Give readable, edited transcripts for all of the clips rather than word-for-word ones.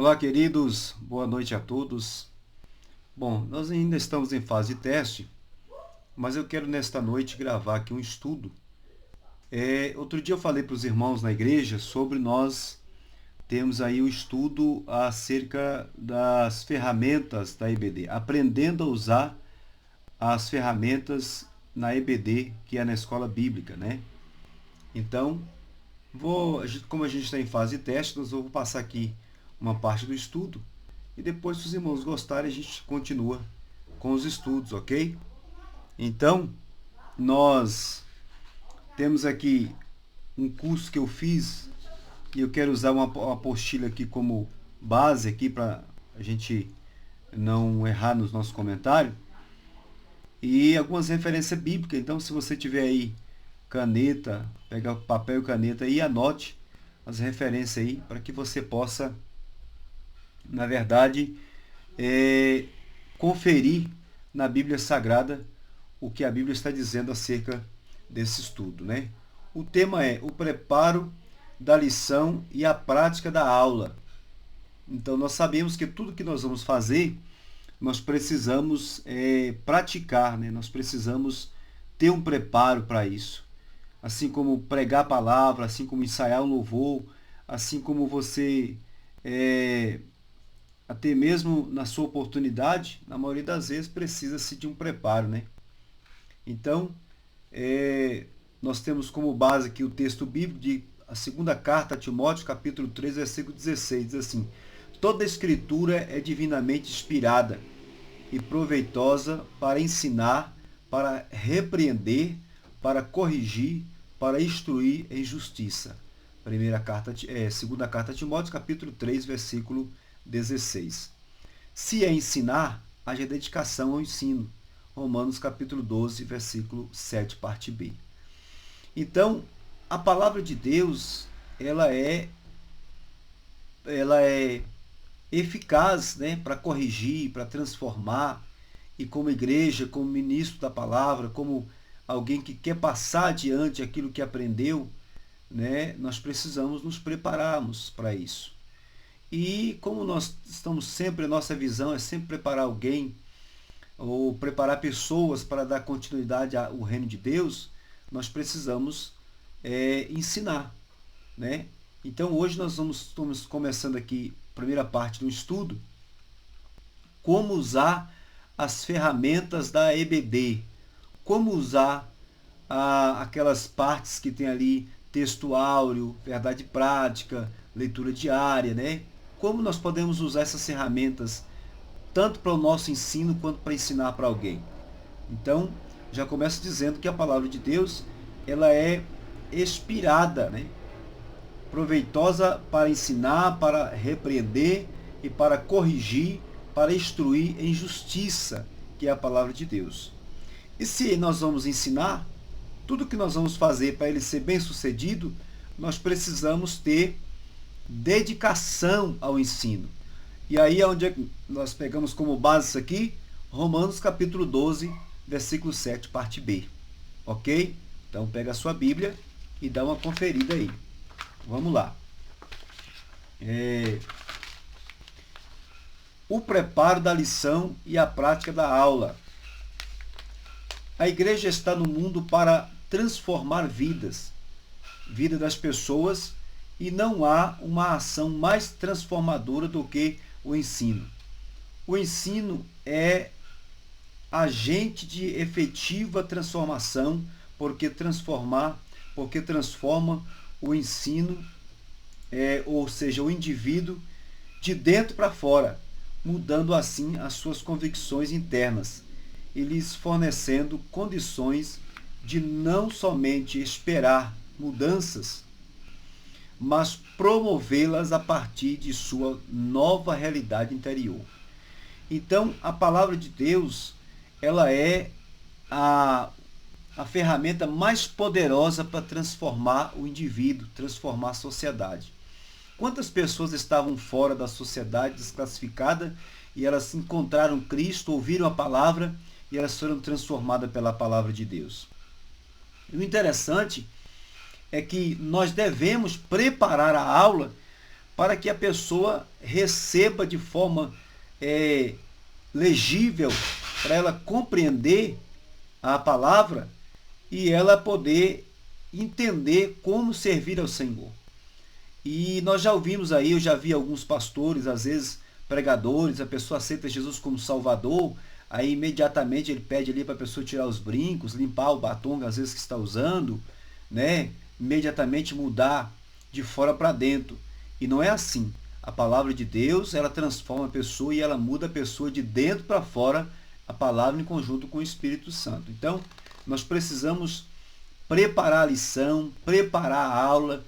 Olá, queridos, boa noite a todos. Bom, nós ainda estamos em fase de teste, mas eu quero nesta noite gravar aqui um estudo. Outro dia eu falei para os irmãos na igreja sobre nós termos aí o estudo acerca das ferramentas da EBD, aprendendo a usar as ferramentas na EBD, que é na escola bíblica, né? Então, como a gente está em fase de teste, nós vamos passar aqui uma parte do estudo e depois, se os irmãos gostarem, a gente continua com os estudos, ok? Então, nós temos aqui um curso que eu fiz e eu quero usar uma apostila aqui como base aqui para a gente não errar nos nossos comentários e algumas referências bíblicas. Então, se você tiver aí caneta, pega papel e caneta e anote as referências aí para que você possa, na verdade, conferir na Bíblia Sagrada o que a Bíblia está dizendo acerca desse estudo, né? O tema é o preparo da lição e a prática da aula. Então, nós sabemos que tudo que nós vamos fazer, nós precisamos praticar, né? Nós precisamos ter um preparo para isso. Assim como pregar a palavra, assim como ensaiar um louvor, assim como você, até mesmo na sua oportunidade, na maioria das vezes precisa-se de um preparo, né? Então, nós temos como base aqui o texto bíblico de a segunda carta a Timóteo, capítulo 3, versículo 16, diz assim: toda a escritura é divinamente inspirada e proveitosa para ensinar, para repreender, para corrigir, para instruir em justiça. Segunda carta a Timóteo, capítulo 3, versículo 16. Se é ensinar, haja dedicação ao ensino. Romanos capítulo 12, versículo 7, parte B. Então, a palavra de Deus, ela é eficaz, né, para corrigir, para transformar, e como igreja, como ministro da palavra, como alguém que quer passar adiante aquilo que aprendeu, né, nós precisamos nos prepararmos para isso. E como nós estamos sempre, a nossa visão é sempre preparar alguém, ou preparar pessoas para dar continuidade ao reino de Deus, nós precisamos ensinar, né? Então hoje nós estamos começando aqui a primeira parte do estudo, como usar as ferramentas da EBD, como usar aquelas partes que tem ali texto áureo, verdade prática, leitura diária, né? Como nós podemos usar essas ferramentas tanto para o nosso ensino quanto para ensinar para alguém. Então, já começo dizendo que a palavra de Deus, ela é inspirada, né? Proveitosa para ensinar, para repreender e para corrigir, para instruir em justiça, que é a palavra de Deus. E se nós vamos ensinar, tudo que nós vamos fazer para ele ser bem sucedido, nós precisamos ter dedicação ao ensino. E aí é onde nós pegamos como base isso aqui, Romanos capítulo 12, versículo 7, parte B. Ok? Então pega a sua Bíblia e dá uma conferida aí. Vamos lá. O preparo da lição e a prática da aula. A igreja está no mundo para transformar vidas, vida das pessoas, e não há uma ação mais transformadora do que o ensino. O ensino é agente de efetiva transformação, porque transforma o ensino, ou seja, o indivíduo de dentro para fora, mudando assim as suas convicções internas e lhes fornecendo condições de não somente esperar mudanças, mas promovê-las a partir de sua nova realidade interior. Então, a palavra de Deus, ela é a ferramenta mais poderosa para transformar o indivíduo, transformar a sociedade. Quantas pessoas estavam fora da sociedade, desclassificada, e elas encontraram Cristo, ouviram a palavra, e elas foram transformadas pela palavra de Deus. E o interessante é que nós devemos preparar a aula para que a pessoa receba de forma legível, para ela compreender a palavra e ela poder entender como servir ao Senhor. E nós já ouvimos aí, eu já vi alguns pastores, às vezes pregadores, a pessoa aceita Jesus como Salvador, aí imediatamente ele pede ali para a pessoa tirar os brincos, limpar o batom às vezes que está usando, né? Imediatamente mudar de fora para dentro. E não é assim. A palavra de Deus, ela transforma a pessoa e ela muda a pessoa de dentro para fora, a palavra em conjunto com o Espírito Santo. Então, nós precisamos preparar a lição, preparar a aula,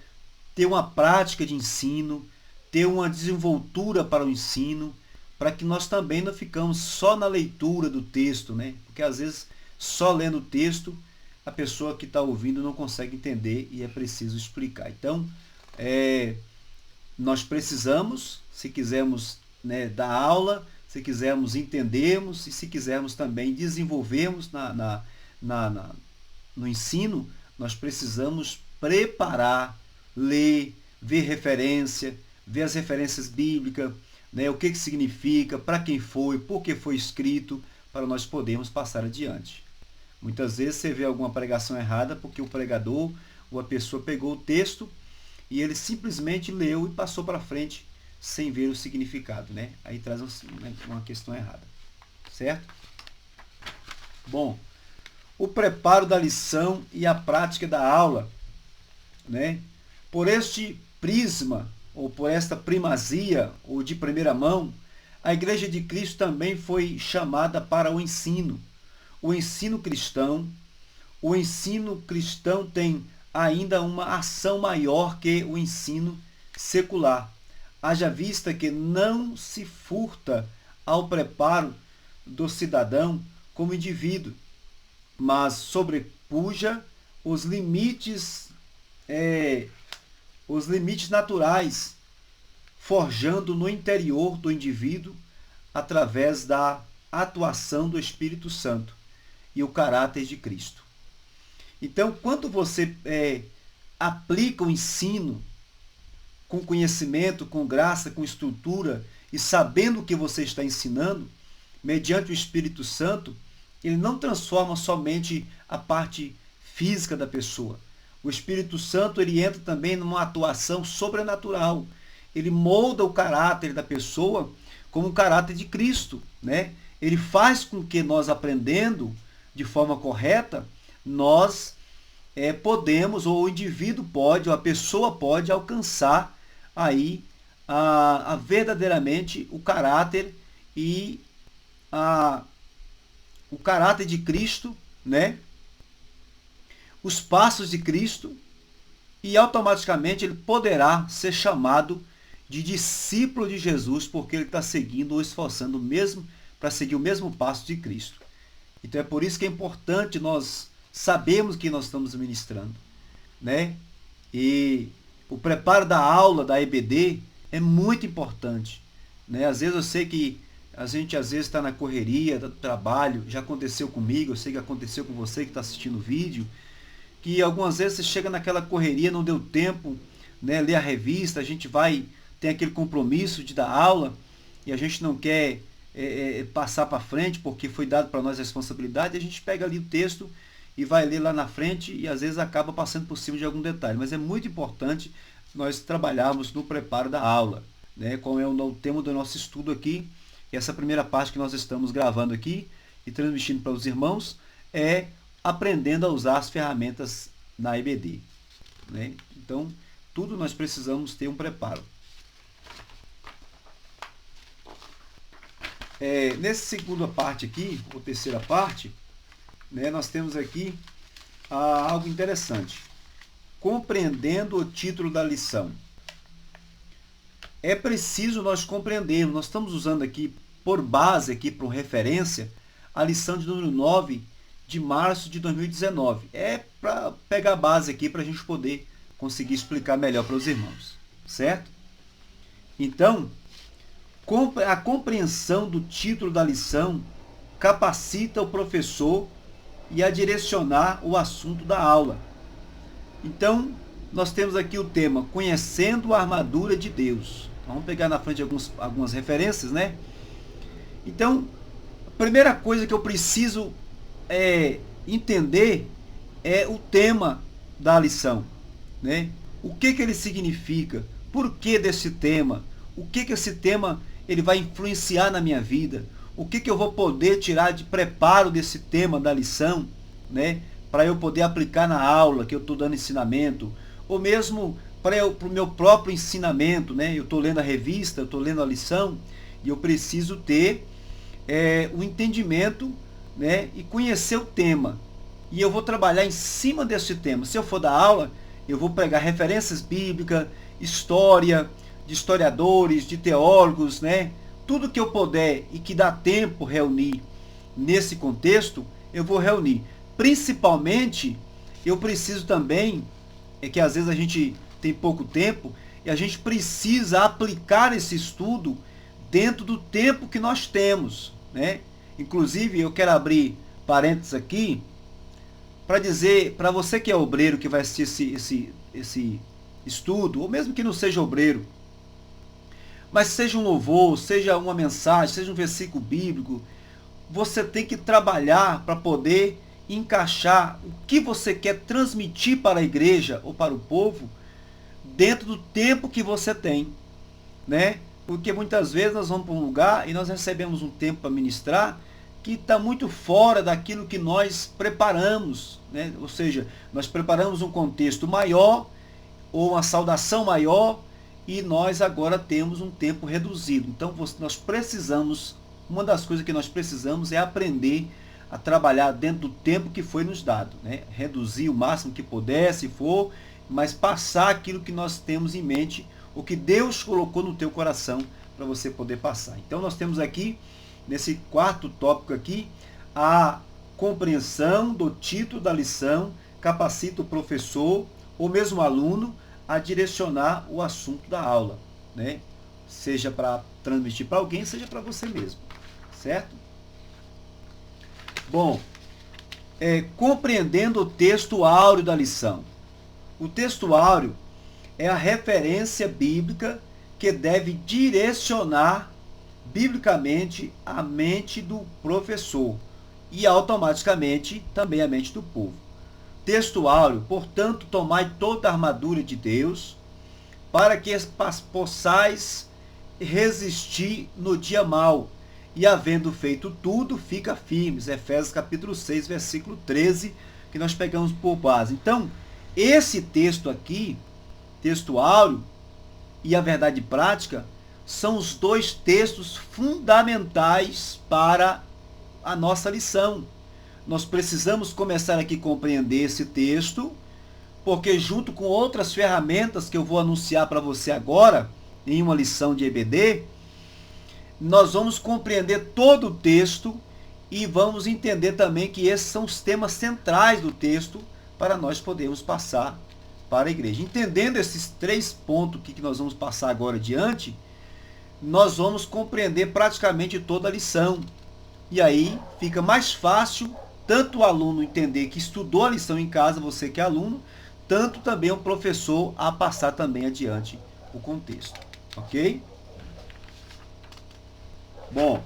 ter uma prática de ensino, ter uma desenvoltura para o ensino, para que nós também não ficamos só na leitura do texto, né? Porque às vezes só lendo o texto a pessoa que está ouvindo não consegue entender e é preciso explicar. Então, nós precisamos, se quisermos, né, dar aula, se quisermos entendermos e se quisermos também desenvolvermos no ensino, nós precisamos preparar, ler, ver referência, ver as referências bíblicas, né, o que significa, para quem foi, por que foi escrito, para nós podermos passar adiante. Muitas vezes você vê alguma pregação errada porque o pregador ou a pessoa pegou o texto e ele simplesmente leu e passou para frente sem ver o significado, né? Aí traz uma questão errada, certo? Bom, o preparo da lição e a prática da aula, né? Por este prisma, ou por esta primazia, ou de primeira mão, a Igreja de Cristo também foi chamada para o ensino. O ensino cristão tem ainda uma ação maior que o ensino secular. Haja vista que não se furta ao preparo do cidadão como indivíduo, mas sobrepuja os limites naturais, forjando no interior do indivíduo através da atuação do Espírito Santo e o caráter de Cristo. Então, quando você aplica o ensino com conhecimento, com graça, com estrutura e sabendo o que você está ensinando, mediante o Espírito Santo, ele não transforma somente a parte física da pessoa. O Espírito Santo, ele entra também numa atuação sobrenatural. Ele molda o caráter da pessoa como o caráter de Cristo, né? Ele faz com que nós, aprendendo de forma correta, nós podemos, ou o indivíduo pode, ou a pessoa pode alcançar aí verdadeiramente o caráter e o caráter de Cristo, né? Os passos de Cristo, e automaticamente ele poderá ser chamado de discípulo de Jesus, porque ele está seguindo ou esforçando mesmo para seguir o mesmo passo de Cristo. Então é por isso que é importante nós sabermos que nós estamos ministrando, né? E o preparo da aula da EBD é muito importante, né? Às vezes eu sei que a gente às vezes está na correria do trabalho, já aconteceu comigo, eu sei que aconteceu com você que está assistindo o vídeo, que algumas vezes você chega naquela correria, não deu tempo, né, ler a revista, a gente tem aquele compromisso de dar aula e a gente não quer passar para frente porque foi dado para nós a responsabilidade, a gente pega ali o texto e vai ler lá na frente e às vezes acaba passando por cima de algum detalhe. Mas é muito importante nós trabalharmos no preparo da aula, né, como é o tema do nosso estudo aqui. Essa primeira parte que nós estamos gravando aqui e transmitindo para os irmãos é aprendendo a usar as ferramentas na EBD, né? Então, tudo nós precisamos ter um preparo. Nessa segunda parte aqui, ou terceira parte, né, nós temos aqui algo interessante. Compreendendo o título da lição. É preciso nós compreendermos, nós estamos usando aqui por base, aqui por referência, a lição de número 9 de março de 2019. É para pegar a base aqui para a gente poder conseguir explicar melhor para os irmãos, certo? Então, a compreensão do título da lição capacita o professor e a direcionar o assunto da aula. Então, nós temos aqui o tema Conhecendo a Armadura de Deus. Então, vamos pegar na frente algumas referências, né? Então, a primeira coisa que eu preciso entender é o tema da lição, né? O que ele significa? Por que desse tema? O que esse tema ele vai influenciar na minha vida? O que eu vou poder tirar de preparo desse tema da lição, né? Para eu poder aplicar na aula que eu estou dando ensinamento, ou mesmo para o meu próprio ensinamento, né? Eu estou lendo a revista, eu estou lendo a lição, e eu preciso ter o entendimento, né? E conhecer o tema. E eu vou trabalhar em cima desse tema. Se eu for dar aula, eu vou pegar referências bíblicas, história, de historiadores, de teólogos, né? Tudo que eu puder e que dá tempo reunir nesse contexto, eu vou reunir. Principalmente, eu preciso também, que às vezes a gente tem pouco tempo, e a gente precisa aplicar esse estudo dentro do tempo que nós temos, né? Inclusive, eu quero abrir parênteses aqui, para dizer, para você que é obreiro, que vai assistir esse estudo, ou mesmo que não seja obreiro, mas seja um louvor, seja uma mensagem, seja um versículo bíblico, você tem que trabalhar para poder encaixar o que você quer transmitir para a igreja ou para o povo dentro do tempo que você tem, né? Porque muitas vezes nós vamos para um lugar e nós recebemos um tempo para ministrar que está muito fora daquilo que nós preparamos, né? Ou seja, nós preparamos um contexto maior ou uma saudação maior e nós agora temos um tempo reduzido. Então nós precisamos, uma das coisas que nós precisamos é aprender a trabalhar dentro do tempo que foi nos dado, né? Reduzir o máximo que puder, se for, mas passar aquilo que nós temos em mente, o que Deus colocou no teu coração para você poder passar. Então nós temos aqui, nesse quarto tópico aqui, a compreensão do título da lição capacita o professor ou mesmo o aluno a direcionar o assunto da aula, né? Seja para transmitir para alguém, seja para você mesmo, certo? Bom, compreendendo o texto áureo da lição. O texto áureo é a referência bíblica que deve direcionar biblicamente a mente do professor e automaticamente também a mente do povo. Texto áureo, portanto, tomai toda a armadura de Deus, para que possais resistir no dia mau, e havendo feito tudo, fica firmes. Efésios capítulo 6, versículo 13, que nós pegamos por base. Então, esse texto aqui, texto áureo e a verdade prática, são os dois textos fundamentais para a nossa lição. Nós precisamos começar aqui a compreender esse texto, porque junto com outras ferramentas que eu vou anunciar para você agora, em uma lição de EBD, nós vamos compreender todo o texto e vamos entender também que esses são os temas centrais do texto para nós podermos passar para a igreja. Entendendo esses 3 pontos que nós vamos passar agora adiante, nós vamos compreender praticamente toda a lição. E aí fica mais fácil tanto o aluno entender que estudou a lição em casa, você que é aluno, tanto também o professor a passar também adiante o contexto. Ok? Bom,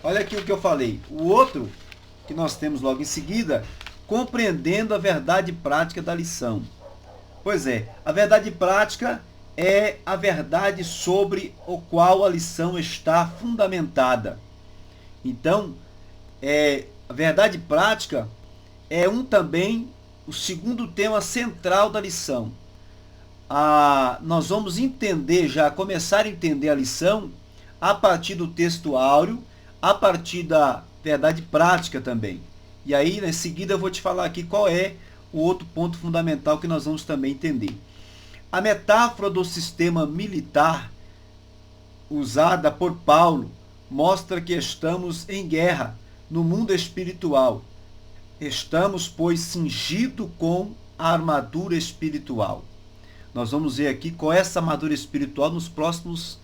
olha aqui o que eu falei. O outro que nós temos logo em seguida, compreendendo a verdade prática da lição. Pois é, a verdade prática é a verdade sobre o qual a lição está fundamentada. Então, a verdade prática é também o segundo tema central da lição. Nós vamos entender, já começar a entender a lição a partir do texto áureo, a partir da verdade prática também. E aí, em seguida, eu vou te falar aqui qual é o outro ponto fundamental que nós vamos também entender. A metáfora do sistema militar usada por Paulo mostra que estamos em guerra no mundo espiritual. Estamos, pois, cingidos com a armadura espiritual. Nós vamos ver aqui qual é essa armadura espiritual nos próximos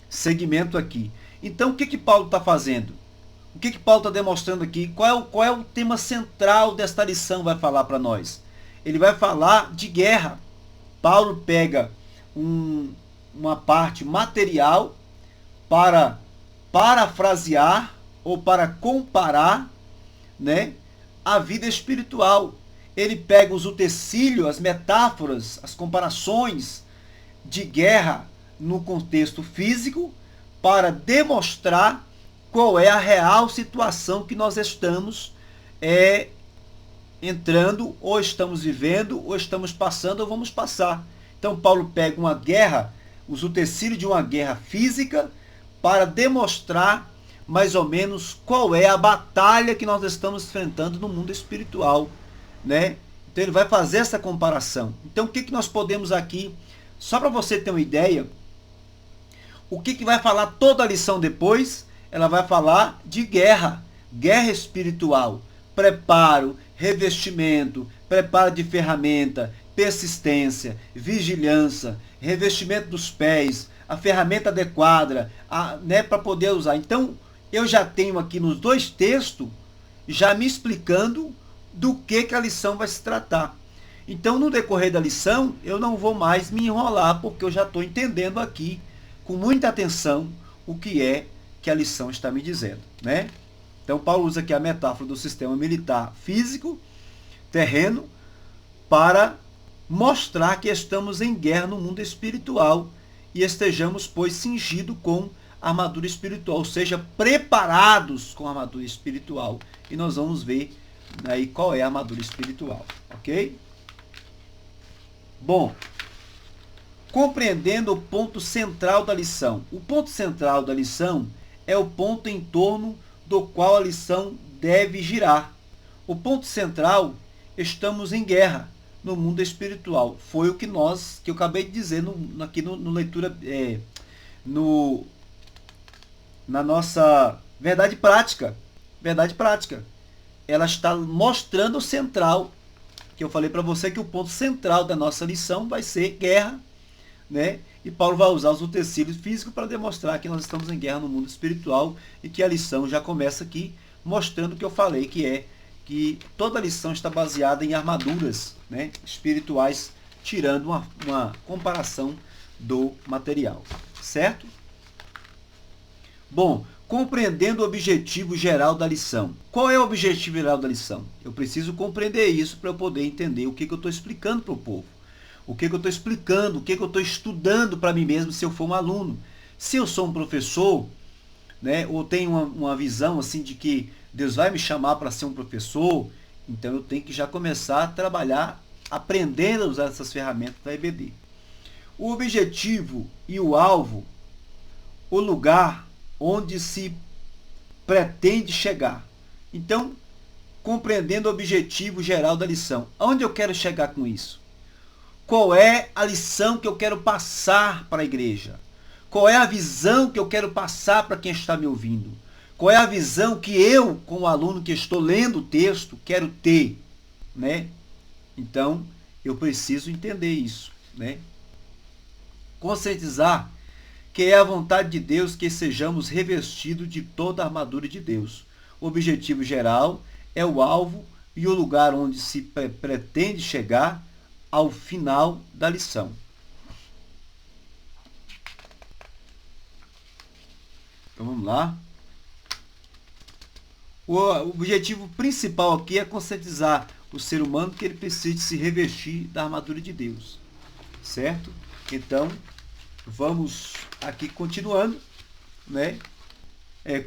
segmentos aqui. Então, o que Paulo está fazendo? O que Paulo está demonstrando aqui? Qual é o tema central desta lição vai falar para nós? Ele vai falar de guerra. Paulo pega uma parte material para parafrasear ou para comparar, né, a vida espiritual. Ele pega os utensílios, as metáforas, as comparações de guerra no contexto físico para demonstrar qual é a real situação que nós estamos entrando, ou estamos vivendo, ou estamos passando, ou vamos passar. Então Paulo pega uma guerra, os utensílios de uma guerra física, para demonstrar mais ou menos qual é a batalha que nós estamos enfrentando no mundo espiritual, né? Então ele vai fazer essa comparação. Então o que nós podemos aqui, só para você ter uma ideia, o que vai falar toda a lição depois? Ela vai falar de guerra, guerra espiritual, preparo, revestimento, preparo de ferramenta, persistência, vigilância, revestimento dos pés, a ferramenta adequada, né, para poder usar. Então, eu já tenho aqui nos dois textos, já me explicando do que a lição vai se tratar. Então, no decorrer da lição, eu não vou mais me enrolar, porque eu já estou entendendo aqui, com muita atenção, o que é que a lição está me dizendo, né? Então, Paulo usa aqui a metáfora do sistema militar físico, terreno, para mostrar que estamos em guerra no mundo espiritual e estejamos, pois, cingidos com a armadura espiritual, ou seja, preparados com a armadura espiritual. E nós vamos ver aí qual é a armadura espiritual, ok? Bom, compreendendo o ponto central da lição. O ponto central da lição é o ponto em torno do qual a lição deve girar. O ponto central, estamos em guerra no mundo espiritual. Foi o que eu acabei de dizer aqui no leitura, na nossa verdade prática. Verdade prática. Ela está mostrando o central, que eu falei para você que o ponto central da nossa lição vai ser guerra, né? E Paulo vai usar os utensílios físicos para demonstrar que nós estamos em guerra no mundo espiritual e que a lição já começa aqui mostrando o que eu falei, que toda a lição está baseada em armaduras, né, espirituais, tirando uma comparação do material, certo? Bom, compreendendo o objetivo geral da lição. Qual é o objetivo geral da lição? Eu preciso compreender isso para eu poder entender o que eu estou explicando para o povo. O que eu estou explicando, o que eu estou estudando para mim mesmo se eu for um aluno. Se eu sou um professor, né, ou tenho uma visão assim de que Deus vai me chamar para ser um professor, então eu tenho que já começar a trabalhar, aprendendo a usar essas ferramentas da EBD. O objetivo e o alvo, o lugar onde se pretende chegar. Então, compreendendo o objetivo geral da lição. Aonde eu quero chegar com isso? Qual é a lição que eu quero passar para a igreja? Qual é a visão que eu quero passar para quem está me ouvindo? Qual é a visão que eu, como aluno que estou lendo o texto, quero ter, né? Então, eu preciso entender isso, né? Conscientizar que é a vontade de Deus que sejamos revestidos de toda a armadura de Deus. O objetivo geral é o alvo e o lugar onde se pretende chegar ao final da lição. Então vamos lá. O objetivo principal aqui é conscientizar o ser humano que ele precisa se revestir da armadura de Deus. Certo? Então, vamos aqui continuando, né?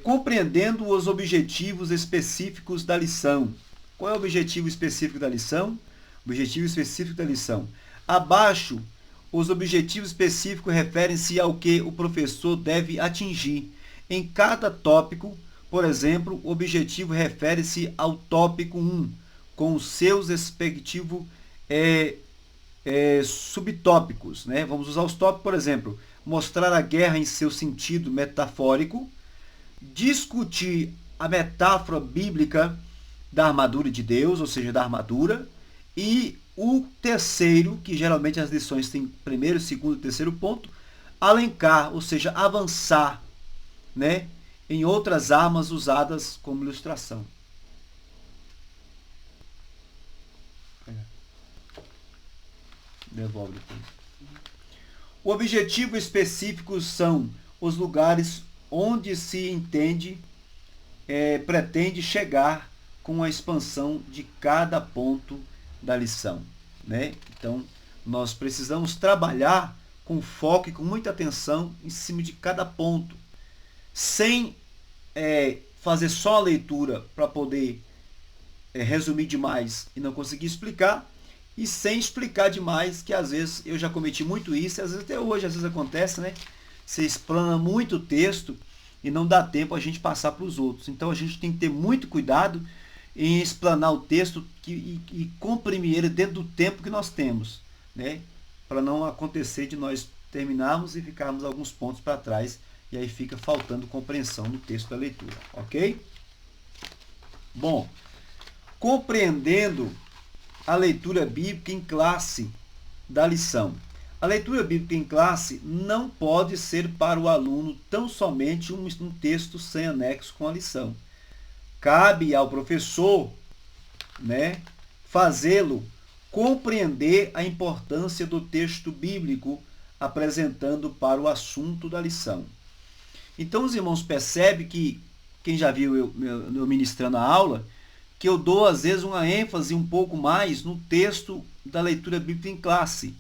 Compreendendo os objetivos específicos da lição. Qual é o objetivo específico da lição? O objetivo específico da lição. Abaixo, os objetivos específicos referem-se ao que o professor deve atingir. Em cada tópico, por exemplo, o objetivo refere-se ao tópico 1, com os seus respectivos subtópicos, né? Vamos usar os tópicos, por exemplo, mostrar a guerra em seu sentido metafórico, discutir a metáfora bíblica da armadura de Deus, ou seja, da armadura, e o terceiro, que geralmente as lições têm primeiro, segundo e terceiro ponto, alencar, ou seja, avançar, né, em outras armas usadas como ilustração. Devolve depois. O objetivo específico são os lugares onde se pretende chegar com a expansão de cada ponto da lição, né? Então, nós precisamos trabalhar com foco e com muita atenção em cima de cada ponto, sem fazer só a leitura para poder resumir demais e não conseguir explicar, e sem explicar demais, que às vezes eu já cometi muito isso, e às vezes até hoje às vezes acontece, né? Você explana muito o texto e não dá tempo a gente passar para os outros. Então a gente tem que ter muito cuidado em explanar o texto e comprimir ele dentro do tempo que nós temos, né? Para não acontecer de nós terminarmos e ficarmos alguns pontos para trás, e aí fica faltando compreensão no texto da leitura, ok? Bom, compreendendo a leitura bíblica em classe da lição. A leitura bíblica em classe não pode ser para o aluno tão somente um texto sem anexo com a lição. Cabe ao professor, né, fazê-lo compreender a importância do texto bíblico apresentando para o assunto da lição. Então os irmãos percebem que, quem já viu eu ministrando a aula, que eu dou às vezes uma ênfase um pouco mais no texto da leitura bíblica em classe.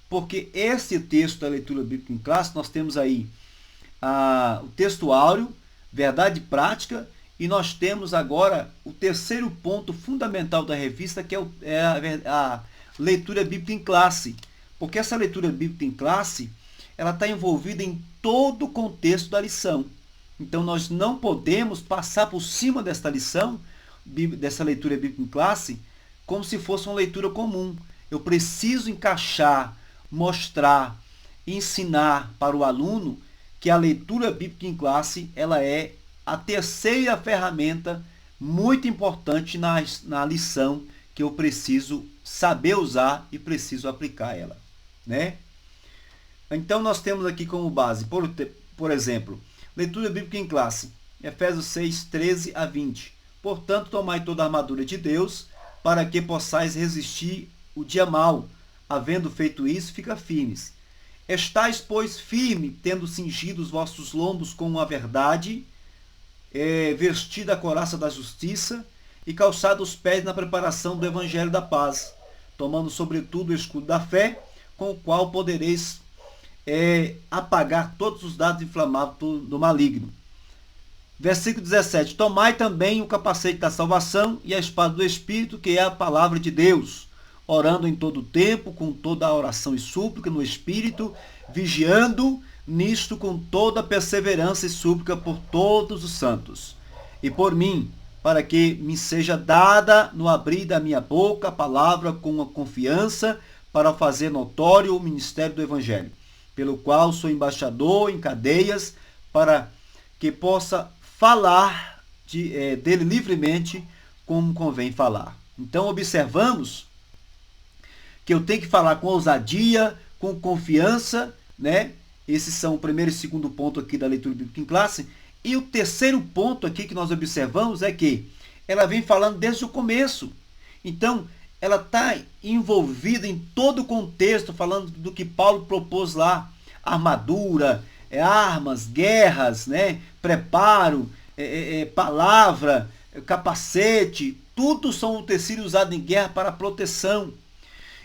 Porque esse texto da leitura bíblica em classe, nós temos aí o texto áureo, verdade prática, e nós temos agora o terceiro ponto fundamental da revista, que é a leitura bíblica em classe. Porque essa leitura bíblica em classe, ela está envolvida em todo o contexto da lição. Então nós não podemos passar por cima desta lição, dessa leitura bíblica em classe, como se fosse uma leitura comum. Eu preciso encaixar, mostrar, ensinar para o aluno que a leitura bíblica em classe, ela é a terceira ferramenta muito importante na lição, que eu preciso saber usar e preciso aplicar ela, né? Então nós temos aqui como base, por exemplo, leitura bíblica em classe, Efésios 6, 13 a 20. Portanto, tomai toda a armadura de Deus, para que possais resistir o dia mau. Havendo feito isso, fica firmes. Estais, pois, firme, tendo cingido os vossos lombos com a verdade, vestida a couraça da justiça, e calçado os pés na preparação do evangelho da paz, tomando sobretudo o escudo da fé, com o qual podereis apagar todos os dados inflamáveis do maligno. Versículo 17. Tomai também o capacete da salvação e a espada do Espírito, que é a palavra de Deus, orando em todo o tempo, com toda a oração e súplica no Espírito, vigiando nisto com toda perseverança e súplica por todos os santos. E por mim, para que me seja dada no abrir da minha boca a palavra com a confiança, para fazer notório o ministério do Evangelho, pelo qual sou embaixador em cadeias, para que possa falar dele livremente, como convém falar. Então observamos que eu tenho que falar com ousadia, com confiança, né? Esses são o primeiro e segundo ponto aqui da leitura bíblica em classe. E o terceiro ponto aqui que nós observamos é que ela vem falando desde o começo. Então, ela está envolvida em todo o contexto, falando do que Paulo propôs lá. Armadura, armas, guerras, né? Preparo, palavra, capacete, tudo são utensílios usados em guerra para proteção.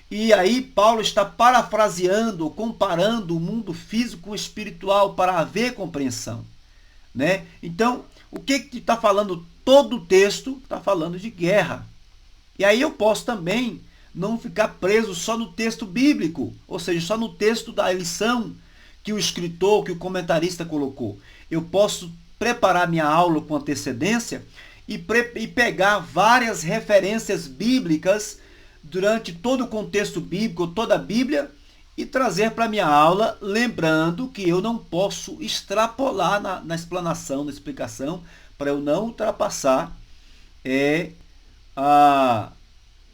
E aí Paulo está parafraseando, comparando o mundo físico com o espiritual para haver compreensão, né? Então, o que está falando todo o texto? Está falando de guerra. E aí eu posso também não ficar preso só no texto bíblico, ou seja, só no texto da lição que o escritor, que o comentarista colocou. Eu posso preparar minha aula com antecedência e pegar várias referências bíblicas durante todo o contexto bíblico, toda a Bíblia, e trazer para a minha aula, lembrando que eu não posso extrapolar na explanação, na explicação, para eu não ultrapassar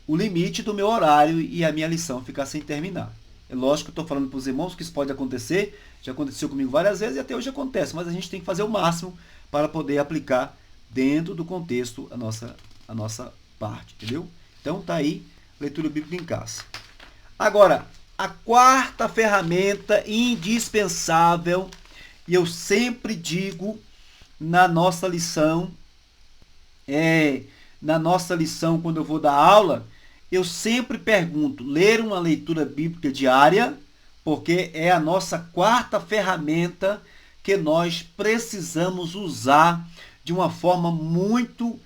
o limite do meu horário e a minha lição ficar sem terminar. É lógico que eu estou falando para os irmãos que isso pode acontecer, já aconteceu comigo várias vezes e até hoje acontece, mas a gente tem que fazer o máximo para poder aplicar dentro do contexto a nossa parte, entendeu? Então tá aí, leitura bíblica em casa. Agora, a quarta ferramenta indispensável, e eu sempre digo na nossa lição, quando eu vou dar aula, eu sempre pergunto, ler uma leitura bíblica diária, porque é a nossa quarta ferramenta que nós precisamos usar de uma forma muito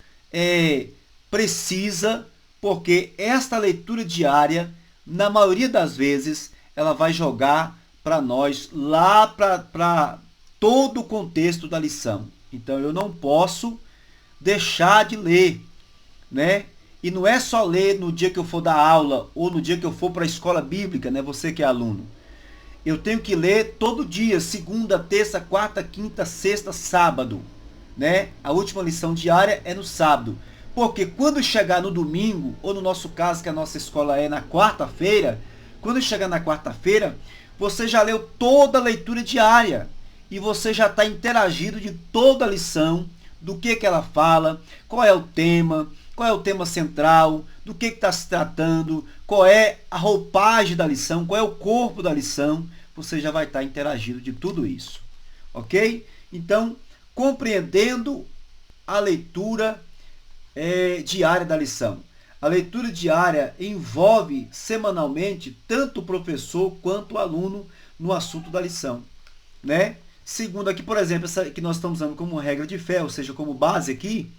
precisa, porque esta leitura diária, na maioria das vezes, ela vai jogar para nós lá para todo o contexto da lição. Então eu não posso deixar de ler, né? E não é só ler no dia que eu for dar aula ou no dia que eu for para a escola bíblica, né? Você que é aluno. Eu tenho que ler todo dia, segunda, terça, quarta, quinta, sexta, sábado, né? A última lição diária é no sábado. Porque quando chegar no domingo, ou no nosso caso, que a nossa escola é na quarta-feira, quando chegar na quarta-feira, você já leu toda a leitura diária. E você já está interagido de toda a lição, do que ela fala, qual é o tema central, do que está se tratando, qual é a roupagem da lição, qual é o corpo da lição. Você já vai estar interagido de tudo isso. Ok? Então, compreendendo a leitura diária da lição. A leitura diária envolve semanalmente tanto o professor quanto o aluno no assunto da lição, né? Segundo aqui, por exemplo, essa que nós estamos usando como regra de fé, ou seja, como base aqui,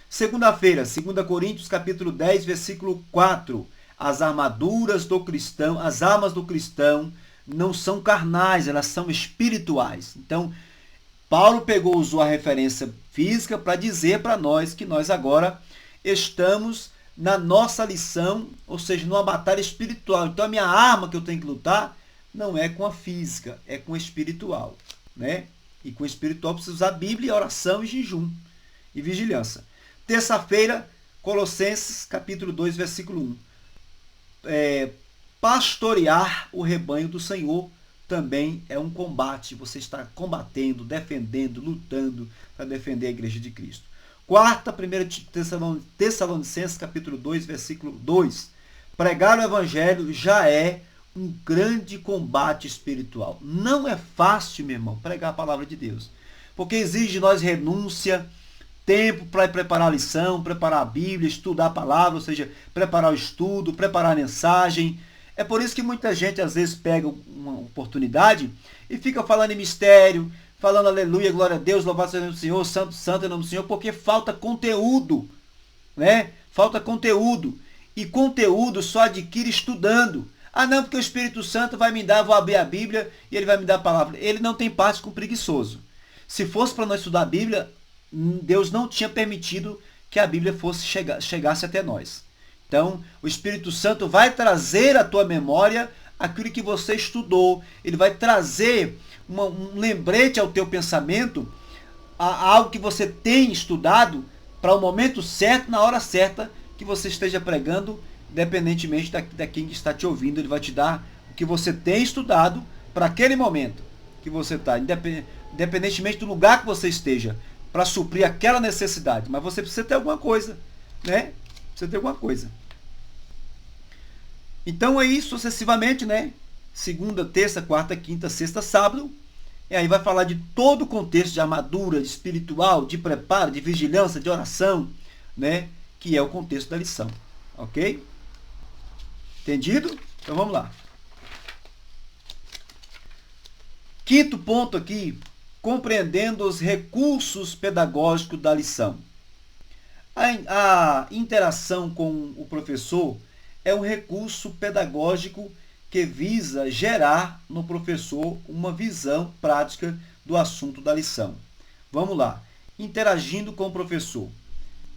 segunda-feira, 2 Coríntios capítulo 10, versículo 4, as armaduras do cristão, as armas do cristão não são carnais, elas são espirituais. Então, Paulo usou a referência física para dizer para nós que nós agora estamos na nossa lição, ou seja, numa batalha espiritual. Então a minha arma que eu tenho que lutar não é com a física, é com a espiritual, né? E com o espiritual precisa usar a Bíblia, oração e jejum e vigilância. Terça-feira, Colossenses capítulo 2, versículo 1. Pastorear o rebanho do Senhor também é um combate. Você está combatendo, defendendo, lutando para defender a igreja de Cristo. Quarta, 1 Tessalonicenses, capítulo 2, versículo 2. Pregar o evangelho já é um grande combate espiritual. Não é fácil, meu irmão, pregar a palavra de Deus. Porque exige de nós renúncia, tempo para preparar a lição, preparar a Bíblia, estudar a palavra, ou seja, preparar o estudo, preparar a mensagem. É por isso que muita gente às vezes pega uma oportunidade e fica falando em mistério, falando aleluia, glória a Deus, louvado seja o nome do Senhor, santo, santo é o nome do Senhor, porque falta conteúdo, né? Falta conteúdo. E conteúdo só adquire estudando. Ah não, porque o Espírito Santo vai me dar, vou abrir a Bíblia e ele vai me dar a palavra. Ele não tem parte com preguiçoso. Se fosse para nós estudar a Bíblia, Deus não tinha permitido que a Bíblia chegasse até nós. Então, o Espírito Santo vai trazer à tua memória aquilo que você estudou. Ele vai trazer um lembrete ao teu pensamento, a algo que você tem estudado, para o momento certo, na hora certa, que você esteja pregando, independentemente de quem está te ouvindo. Ele vai te dar o que você tem estudado para aquele momento que você está, independentemente do lugar que você esteja, para suprir aquela necessidade. Mas você precisa ter alguma coisa, né? Precisa ter alguma coisa. Então aí sucessivamente, né? Segunda, terça, quarta, quinta, sexta, sábado. E aí vai falar de todo o contexto de armadura, de espiritual, de preparo, de vigilância, de oração, né? Que é o contexto da lição. Ok? Entendido? Então vamos lá. Quinto ponto aqui, compreendendo os recursos pedagógicos da lição. A interação com o professor é um recurso pedagógico que visa gerar no professor uma visão prática do assunto da lição. Vamos lá. Interagindo com o professor.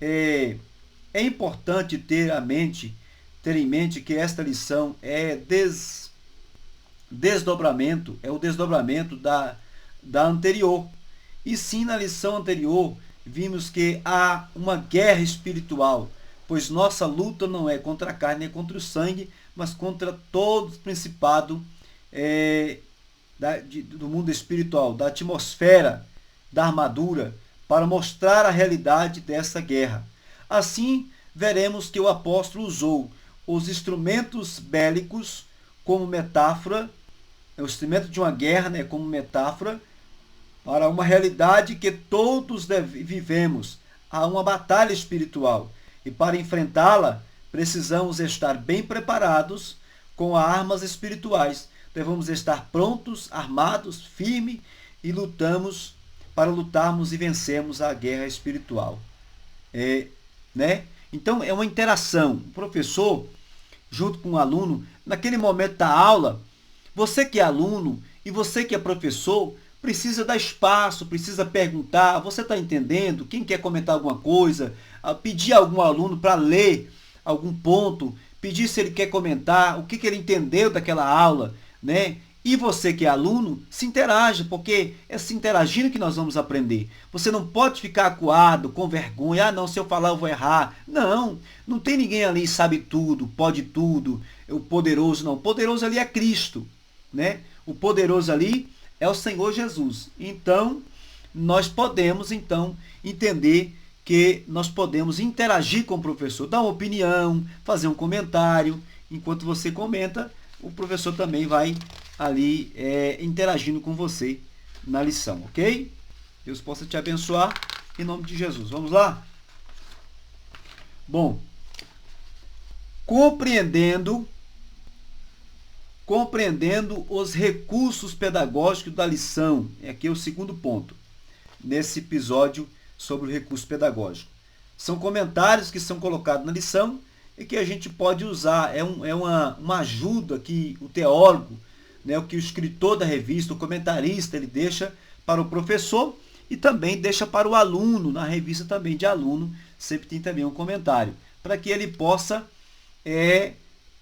É importante ter em mente que esta lição é desdobramento, é o desdobramento da anterior. E sim, na lição anterior, vimos que há uma guerra espiritual, pois nossa luta não é contra a carne nem contra o sangue, mas contra todos os principados do mundo espiritual, da atmosfera, da armadura, para mostrar a realidade dessa guerra. Assim, veremos que o apóstolo usou os instrumentos bélicos como metáfora, é o instrumento de uma guerra, né, como metáfora para uma realidade que todos vivemos. Há uma batalha espiritual e para enfrentá-la precisamos estar bem preparados com armas espirituais. Devemos estar prontos, armados, firmes e lutamos para lutarmos e vencermos a guerra espiritual. Né? Então é uma interação. O professor, junto com o aluno, naquele momento da aula, você que é aluno e você que é professor, precisa dar espaço, precisa perguntar, você está entendendo? Quem quer comentar alguma coisa? Pedir a algum aluno para ler algum ponto, pedir se ele quer comentar, o que ele entendeu daquela aula, né? E você que é aluno, se interaja, porque é se interagindo que nós vamos aprender. Você não pode ficar acuado, com vergonha, não, se eu falar eu vou errar. Não, não tem ninguém ali que sabe tudo, pode tudo, o poderoso não. O poderoso ali é Cristo, né? O poderoso ali é o Senhor Jesus. Então, nós podemos, entender que nós podemos interagir com o professor, dar uma opinião, fazer um comentário. Enquanto você comenta, o professor também vai ali interagindo com você na lição, ok? Deus possa te abençoar em nome de Jesus. Vamos lá? Bom, compreendendo os recursos pedagógicos da lição. Aqui é o segundo ponto, nesse episódio sobre o recurso pedagógico. São comentários que são colocados na lição e que a gente pode usar. É uma ajuda que o teólogo, né, o que o escritor da revista, o comentarista, ele deixa para o professor e também deixa para o aluno. Na revista também de aluno, sempre tem também um comentário, para que ele possa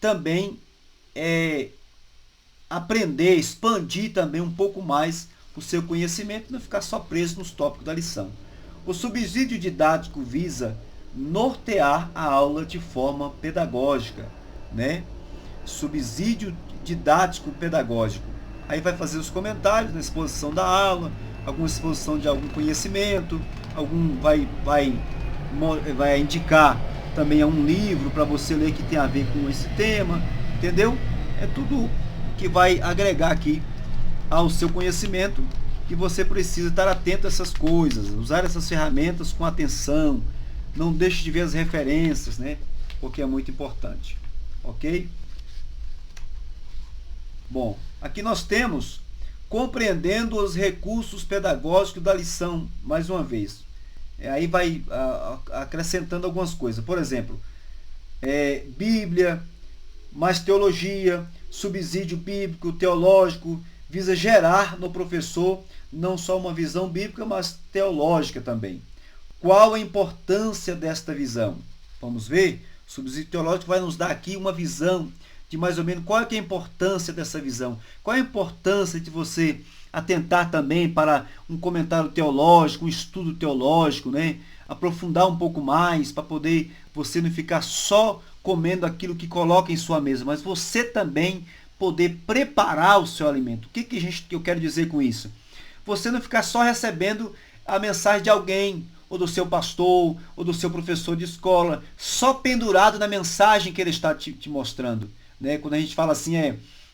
também aprender, expandir também um pouco mais o seu conhecimento, não ficar só preso nos tópicos da lição. O subsídio didático visa nortear a aula de forma pedagógica, né? Subsídio didático pedagógico. Aí vai fazer os comentários na exposição da aula, alguma exposição de algum conhecimento, vai indicar também um livro para você ler que tem a ver com esse tema, entendeu? É tudo que vai agregar aqui ao seu conhecimento, e você precisa estar atento a essas coisas, usar essas ferramentas com atenção, não deixe de ver as referências, né? Porque é muito importante, ok? Bom, aqui nós temos compreendendo os recursos pedagógicos da lição, mais uma vez. Aí vai acrescentando algumas coisas, por exemplo, Bíblia, mais teologia, subsídio bíblico, teológico, visa gerar no professor não só uma visão bíblica, mas teológica também. Qual a importância desta visão? Vamos ver? O subsídio teológico vai nos dar aqui uma visão de mais ou menos qual é a importância dessa visão. Qual é a importância de você atentar também para um comentário teológico, um estudo teológico, né? Aprofundar um pouco mais para poder você não ficar só comendo aquilo que coloca em sua mesa, mas você também poder preparar o seu alimento. O que eu quero dizer com isso? Você não ficar só recebendo a mensagem de alguém, ou do seu pastor, ou do seu professor de escola, só pendurado na mensagem que ele está te mostrando, né? Quando a gente fala assim,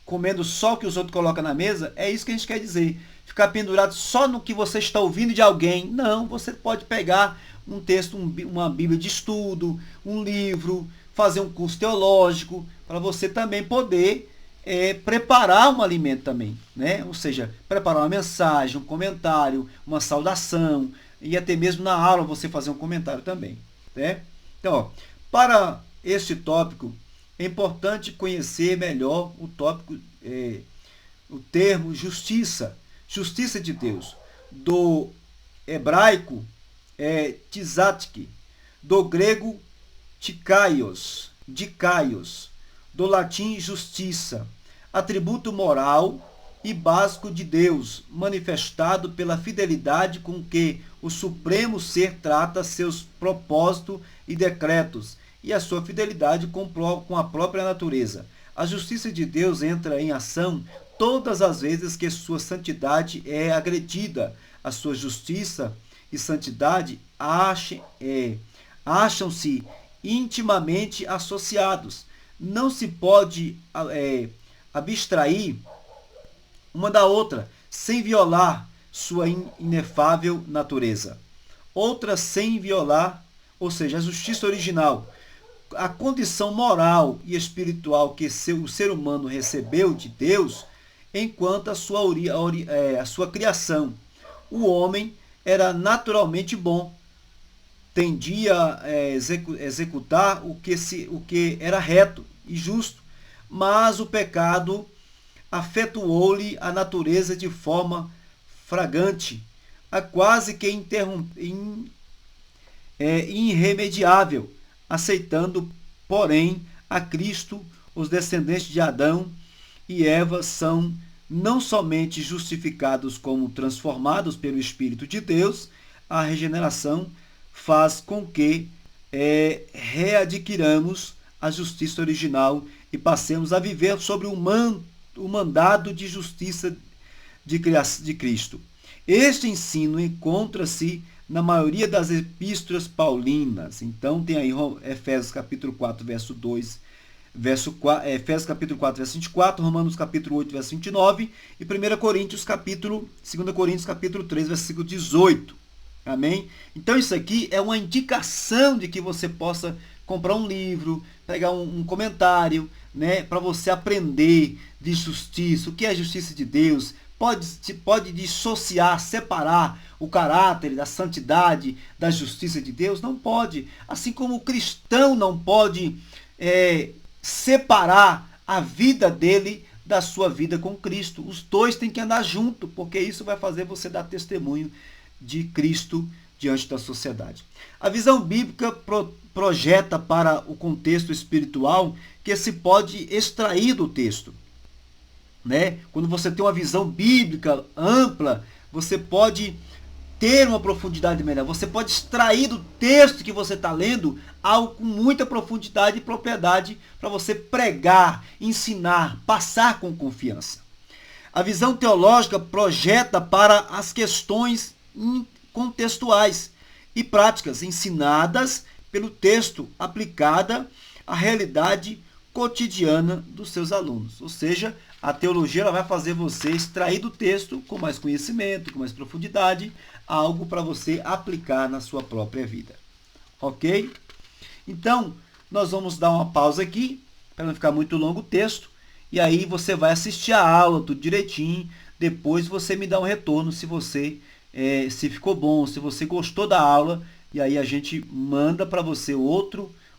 comendo só o que os outros colocam na mesa, é isso que a gente quer dizer. Ficar pendurado só no que você está ouvindo de alguém. Não, você pode pegar um texto, uma Bíblia de estudo, um livro, fazer um curso teológico, para você também poder preparar um alimento também, né? Ou seja, preparar uma mensagem, um comentário, uma saudação, e até mesmo na aula você fazer um comentário também, né? Então, para este tópico, é importante conhecer melhor o tópico, o termo justiça, justiça de Deus. Do hebraico, tzadik, do grego, dikaios, do latim, justiça, atributo moral e básico de Deus, manifestado pela fidelidade com que o Supremo Ser trata seus propósitos e decretos, e a sua fidelidade com a própria natureza. A justiça de Deus entra em ação todas as vezes que sua santidade é agredida. A sua justiça e santidade acham-se intimamente associados. Não se pode abstrair uma da outra, sem violar sua inefável natureza. Outra sem violar, ou seja, a justiça original, a condição moral e espiritual que o ser humano recebeu de Deus enquanto a sua criação. O homem era naturalmente bom, tendia a executar o que era reto e justo, mas o pecado afetuou-lhe a natureza de forma flagrante, a quase que irremediável, aceitando, porém, a Cristo. Os descendentes de Adão e Eva são não somente justificados como transformados pelo Espírito de Deus. A regeneração faz com que readquiramos a justiça original e passemos a viver sobre o mandado de justiça de Cristo. Este ensino encontra-se na maioria das epístolas paulinas. Então tem aí Efésios capítulo 4, verso 2, Efésios capítulo 4, verso 24, Romanos capítulo 8, verso 29 e 2 Coríntios capítulo 3, versículo 18. Amém? Então isso aqui é uma indicação de que você possa comprar um livro, pegar um comentário, né, para você aprender de justiça, o que é a justiça de Deus. Pode dissociar, separar o caráter da santidade da justiça de Deus? Não pode. Assim como o cristão não pode separar a vida dele da sua vida com Cristo. Os dois têm que andar junto, porque isso vai fazer você dar testemunho de Cristo diante da sociedade. A visão bíblica projeta para o contexto espiritual que se pode extrair do texto. Né? Quando você tem uma visão bíblica ampla, você pode ter uma profundidade melhor. Você pode extrair do texto que você está lendo algo com muita profundidade e propriedade para você pregar, ensinar, passar com confiança. A visão teológica projeta para as questões contextuais e práticas ensinadas pelo texto, aplicada à realidade cotidiana dos seus alunos. Ou seja, a teologia ela vai fazer você extrair do texto com mais conhecimento, com mais profundidade, algo para você aplicar na sua própria vida. Ok? Então, nós vamos dar uma pausa aqui, para não ficar muito longo o texto, e aí você vai assistir a aula tudo direitinho, depois você me dá um retorno se ficou bom, se você gostou da aula, e aí a gente manda para você o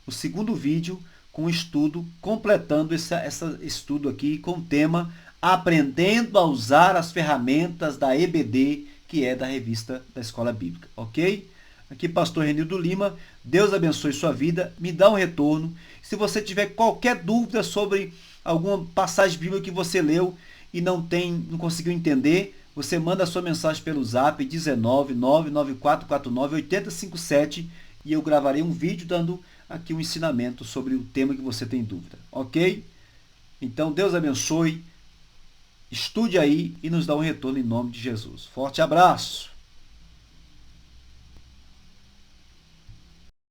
segundo vídeo, com estudo, completando esse estudo aqui com o tema Aprendendo a usar as ferramentas da EBD, que é da revista da Escola Bíblica, ok? Aqui Pastor Renildo Lima, Deus abençoe sua vida, me dá um retorno. Se você tiver qualquer dúvida sobre alguma passagem bíblica que você leu e não conseguiu entender, você manda a sua mensagem pelo zap 19994498057 e eu gravarei um vídeo dando aqui um ensinamento sobre o tema que você tem dúvida, ok? Então, Deus abençoe, estude aí e nos dá um retorno em nome de Jesus. Forte abraço!